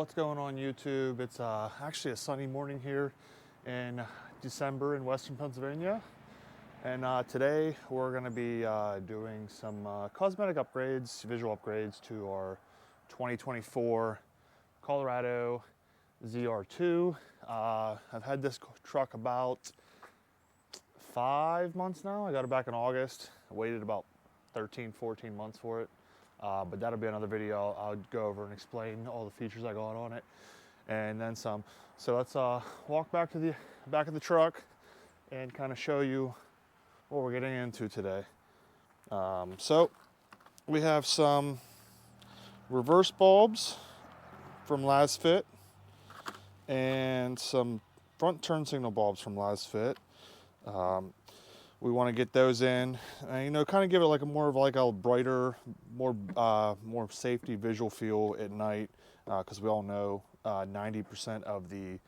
What's going on YouTube? It's actually a sunny morning here in December in Western Pennsylvania. And today we're going to be doing some cosmetic upgrades, visual upgrades to our 2024 Colorado ZR2. I've had this truck about 5 months now. I got it back in August. I waited about 13, 14 months for it. But that'll be another video. I'll go over and explain all the features I got on it and then some. So let's walk back to the back of the truck and kind of show you what we're getting into today. So we have some reverse bulbs from LasFit and some front turn signal bulbs from LasFit. We want to get those in, and, kind of give it like a more of like a brighter, more safety visual feel at night, because we all know 90% of the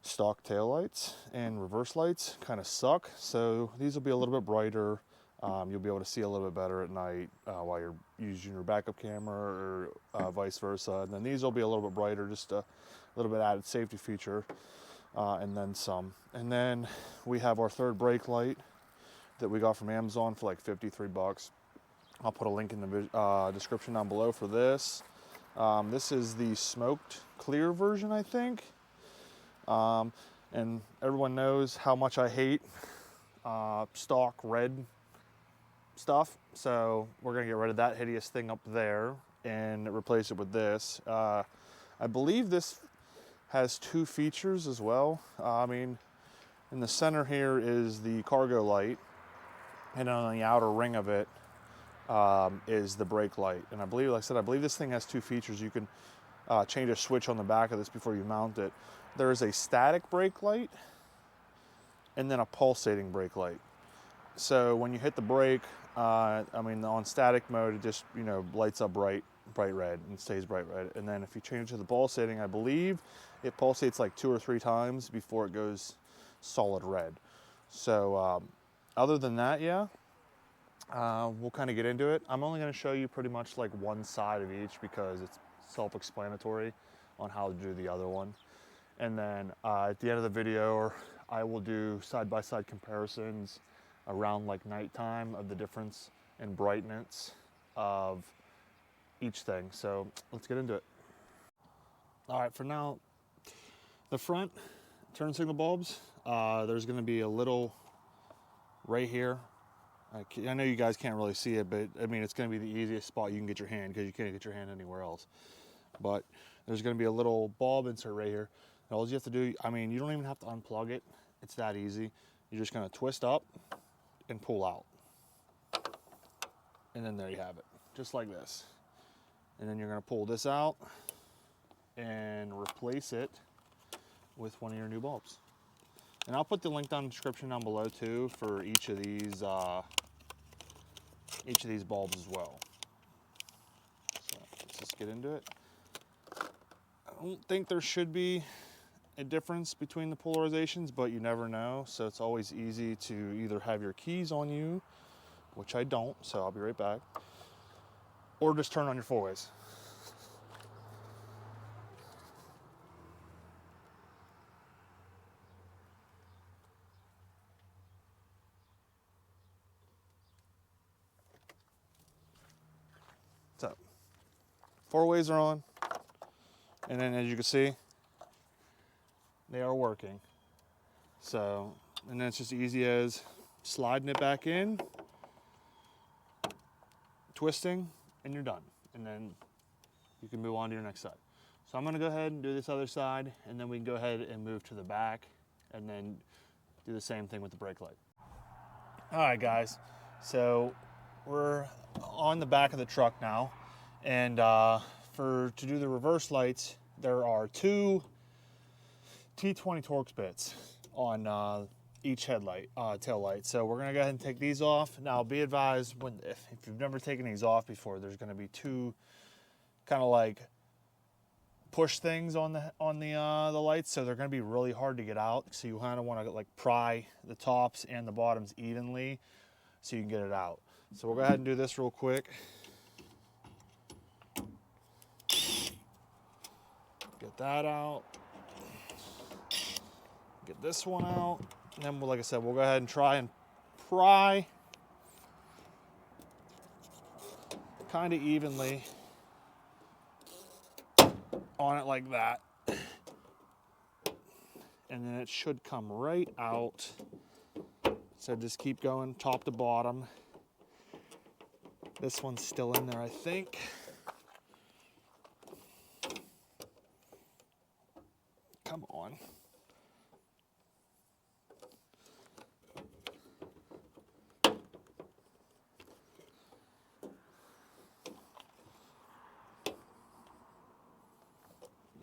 stock taillights and reverse lights kind of suck. So these will be a little bit brighter. You'll be able to see a little bit better at night while you're using your backup camera, or vice versa. And then these will be a little bit brighter, just a little bit added safety feature. And then some. And then we have our third brake light that we got from Amazon for like 53 bucks. I'll put a link in the description down below for this. This is the smoked clear version, I think. And everyone knows how much I hate stock red stuff. So we're gonna get rid of that hideous thing up there and replace it with this. I believe this has two features as well. In the center here is the cargo light, and on the outer ring of it is the brake light. And I believe, like I said, I believe this thing has two features. You can change a switch on the back of this before you mount it. There is a static brake light and then a pulsating brake light. So when you hit the brake, on static mode, it just lights up bright red and stays bright red. And then if you change it to the pulsating, I believe it pulsates like 2 or 3 times before it goes solid red. So other than that, we'll kind of get into it. I'm only going to show you pretty much like one side of each because it's self-explanatory on how to do the other one. And then at the end of the video, I will do side-by-side comparisons around like nighttime of the difference in brightness of each thing. So let's get into it. All right, for now, the front turn signal bulbs, there's going to be a little right here. I know you guys can't really see it, but it's going to be the easiest spot you can get your hand because you can't get your hand anywhere else. But there's going to be a little bulb insert right here. And all you have to do, you don't even have to unplug it. It's that easy. You're just going to twist up and pull out. And then there you have it, just like this. And then you're going to pull this out and replace it with one of your new bulbs. And I'll put the link down in the description down below too for each of these bulbs as well. So let's just get into it. I don't think there should be a difference between the polarizations, but you never know. So it's always easy to either have your keys on you, which I don't, so I'll be right back, or just turn on your 4-ways. So 4-ways are on, and then as you can see, they are working. So, and then it's just easy as sliding it back in, twisting, and you're done. And then you can move on to your next side. So I'm gonna go ahead and do this other side, and then we can go ahead and move to the back, and then do the same thing with the brake light. All right, guys. So we're on the back of the truck now, and to do the reverse lights, there are 2 T20 Torx bits on each headlight, tail light. So we're gonna go ahead and take these off. Now be advised, if you've never taken these off before, there's gonna be 2 kind of like push things on the lights, so they're gonna be really hard to get out. So you kind of want to like pry the tops and the bottoms evenly so you can get it out. So we'll go ahead and do this real quick. Get that out. Get this one out. And then, like I said, we'll go ahead and try and pry kind of evenly on it like that. And then it should come right out. So just keep going top to bottom. This one's still in there, I think. Come on.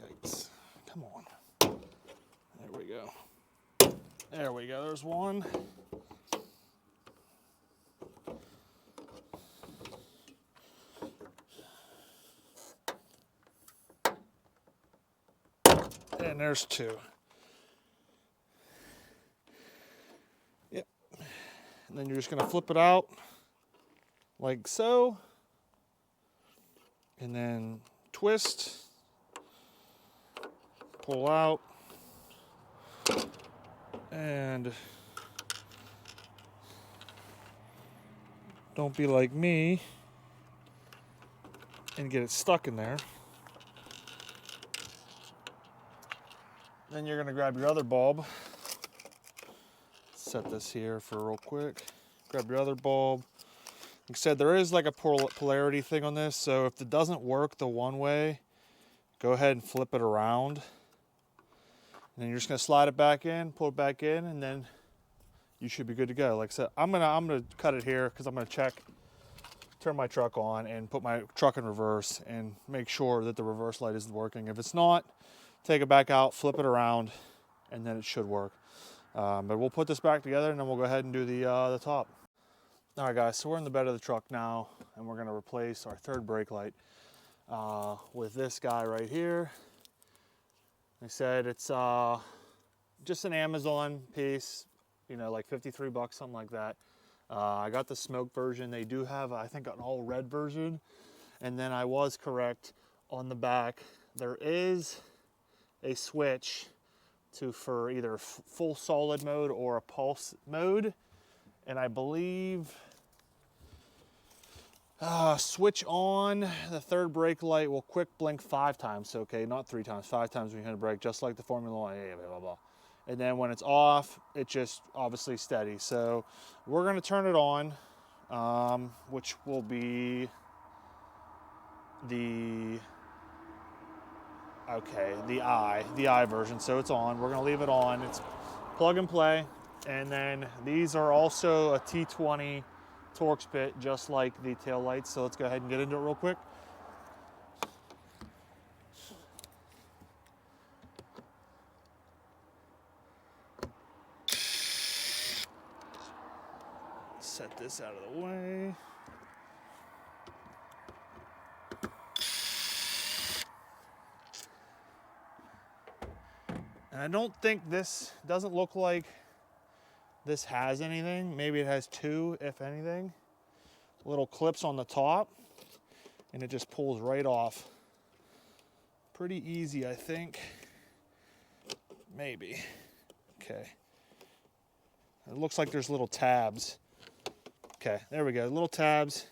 Yikes. Come on. There we go. There we go. There's one. And there's two. Yep. And then you're just going to flip it out like so. And then twist. Pull out. And don't be like me and get it stuck in there. Then you're going to grab your other bulb. Set this here for real quick. Grab your other bulb. Like I said, there is like a polarity thing on this, so if it doesn't work the one way, go ahead and flip it around. And then you're just going to slide it back in, pull it back in, and then you should be good to go. Like I said, I'm gonna cut it here because I'm gonna check, turn my truck on and put my truck in reverse and make sure that the reverse light isn't working. If it's not, take it back out, flip it around, and then it should work. But we'll put this back together and then we'll go ahead and do the top. All right, guys, so we're in the bed of the truck now and we're gonna replace our third brake light with this guy right here. I said it's just an Amazon piece, you know, like 53 bucks, something like that. I got the smoke version. They do have, I think, an all red version. And then I was correct on the back. There is a switch for either full solid mode or a pulse mode. And I believe switch on the third brake light will quick blink 5 times. Okay, not 3 times, 5 times when you hit a brake, just like the Formula One, blah, blah, blah. And then when it's off, it just obviously steady. So we're gonna turn it on, which will be the I version. So it's on, we're gonna leave it on. It's plug and play. And then these are also a T20 Torx bit, just like the tail lights. So let's go ahead and get into it real quick. Set this out of the way. And I don't think this, doesn't look like this has anything. Maybe it has 2, if anything. Little clips on the top, and it just pulls right off. Pretty easy, I think. Maybe. Okay. It looks like there's little tabs. Okay, there we go, little tabs.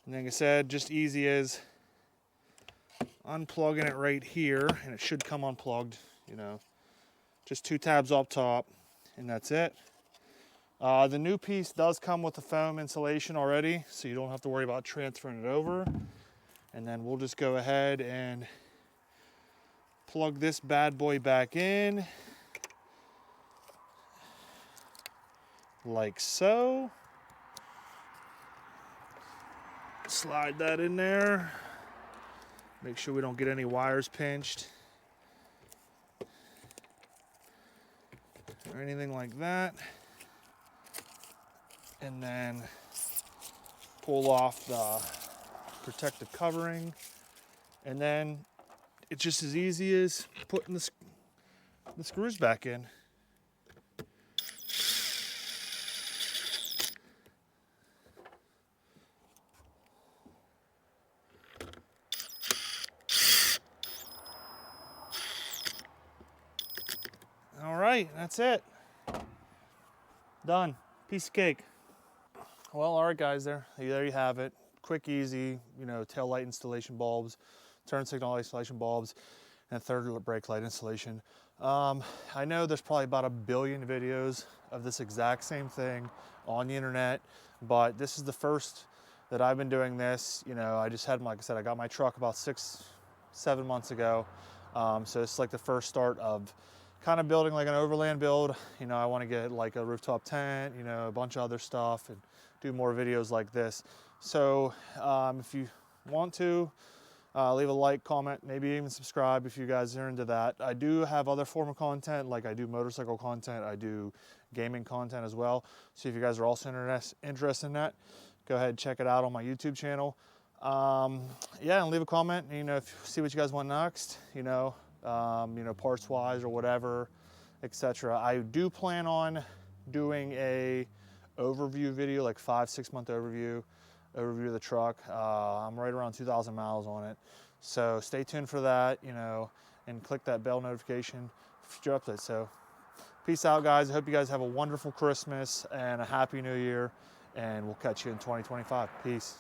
And like I said, just easy as unplugging it right here, and it should come unplugged, you know. Just 2 tabs up top, and that's it. The new piece does come with the foam insulation already, so you don't have to worry about transferring it over. And then we'll just go ahead and plug this bad boy back in, like so. Slide that in there. Make sure we don't get any wires pinched or anything like that. And then pull off the protective covering. And then it's just as easy as putting the screws back in. right, that's it. Done. Piece of cake. Well, all right, guys, there you have it. Quick, easy, you know, tail light installation bulbs, turn signal installation bulbs, and third brake light installation. I know there's probably about 1 billion videos of this exact same thing on the internet, but this is the first that I've been doing this. You know, I just had, like I said, I got my truck about 6-7 months ago. So it's like the first start of kind of building like an overland build. You know, I want to get like a rooftop tent, you know, a bunch of other stuff and do more videos like this. So if you want to, leave a like, comment, maybe even subscribe if you guys are into that. I do have other form of content, like I do motorcycle content, I do gaming content as well. So if you guys are also interested in that, go ahead and check it out on my YouTube channel. Yeah, and leave a comment, you know, if you see what you guys want next, you know, parts wise or whatever, etc. I do plan on doing a overview video, like 5-6 month overview of the truck. I'm right around 2,000 miles on it. So stay tuned for that, you know, and click that bell notification for future updates. So peace out, guys. I hope you guys have a wonderful Christmas and a happy new year, and we'll catch you in 2025. Peace.